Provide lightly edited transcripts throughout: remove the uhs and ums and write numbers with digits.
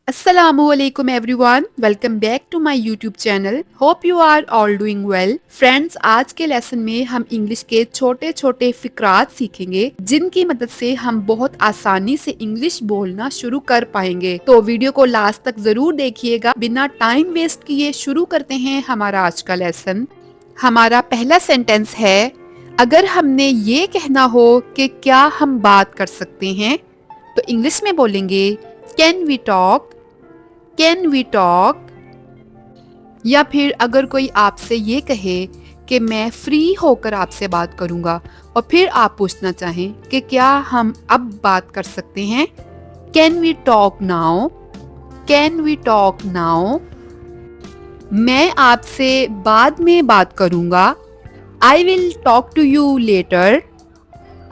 Assalamualaikum everyone, welcome back to my YouTube channel. Hope you are all doing well. Friends, आज के lesson में हम English के छोटे छोटे फिक्रात सीखेंगे जिनकी मदद से हम बहुत आसानी से इंग्लिश बोलना शुरू कर पाएंगे। तो वीडियो को लास्ट तक जरूर देखिएगा। बिना टाइम वेस्ट किए शुरू करते हैं हमारा आज का लेसन। हमारा पहला सेंटेंस है, अगर हमने ये कहना हो कि क्या हम बात कर सकते हैं, तो इंग्लिश में बोलेंगे can we talk, can we talk. या फिर अगर कोई आपसे ये कहे कि मैं फ्री होकर आपसे बात करूंगा और फिर आप पूछना चाहें कि क्या हम अब बात कर सकते हैं, can we talk now, can we talk now. मैं आपसे बाद में बात करूंगा, I will talk to you later,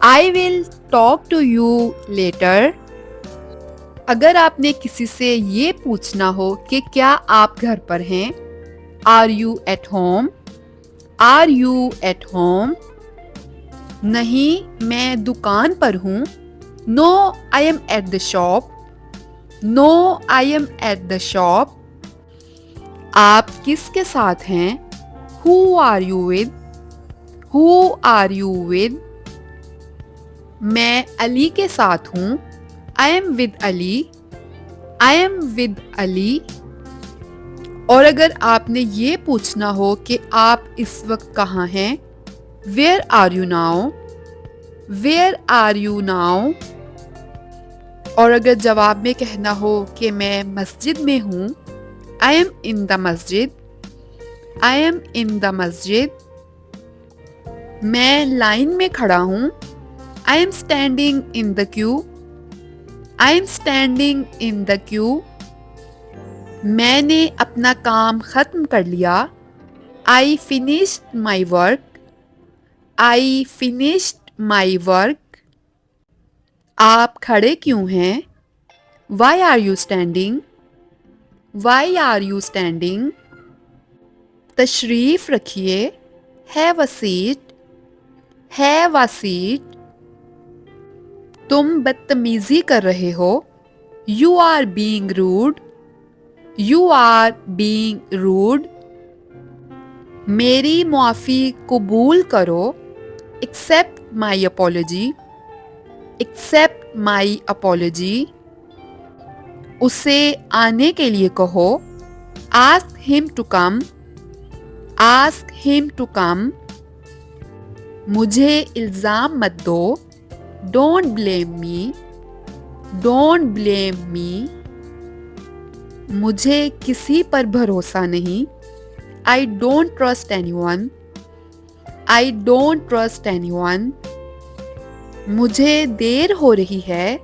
I will talk to you later. अगर आपने किसी से ये पूछना हो कि क्या आप घर पर हैं, are you at home, are you at home. नहीं, मैं दुकान पर हूँ, no I am at the shop, no I am at the shop. आप किसके साथ हैं, who are you with, who are you with. मैं अली के साथ हूँ, I am with Ali, I am with Ali. और अगर आपने ये पूछना हो कि आप इस वक्त कहाँ हैं, where are you now, where are you now. और अगर जवाब में कहना हो कि मैं मस्जिद में हूँ, आई एम इन द मस्जिद, आई एम इन द मस्जिद। मैं लाइन में खड़ा हूँ, I am standing in the queue, I am standing in the queue. मैंने अपना काम खत्म कर लिया, I finished my work, I finished my work. आप खड़े क्यों हैं, why are you standing, why are you standing. तशरीफ रखिए, have a seat, have a seat. तुम बदतमीजी कर रहे हो, you are being rude, you are being rude. मेरी मुआफ़ी कबूल करो, accept my apology, accept my apology. उसे आने के लिए कहो, ask him to come, ask him to come. मुझे इल्ज़ाम मत दो, don't blame me, don't blame me. मुझे किसी पर भरोसा नहीं, I don't trust anyone, I don't trust anyone. मुझे देर हो रही है,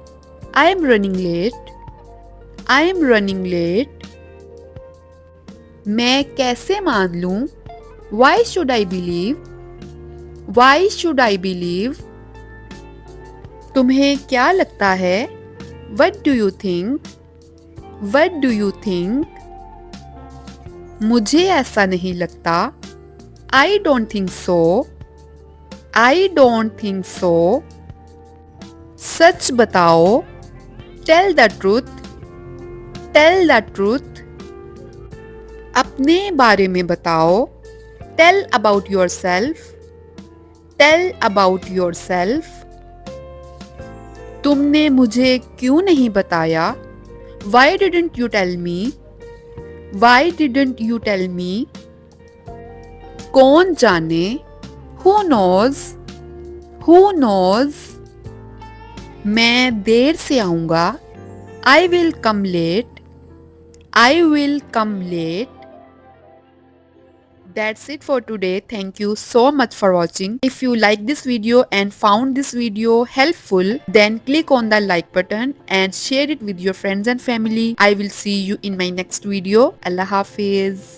I am running late, I am running late. मैं कैसे मान लूं, why should I believe, why should I believe. तुम्हें क्या लगता है, what do you think, what do you think. मुझे ऐसा नहीं लगता, I don't think so, I don't think so. सच बताओ, tell the truth, tell the truth. अपने बारे में बताओ, tell about yourself, tell about yourself. तुमने मुझे क्यों नहीं बताया, why didn't you tell me, why didn't you tell me. कौन जाने, हु नोज, हु नोज। मैं देर से आऊंगा, I will come late, I will come late. That's it for today. Thank you so much for watching. If you like this video and found this video helpful, then click on the like button and share it with your friends and family. I will see you in my next video. Allah Hafiz.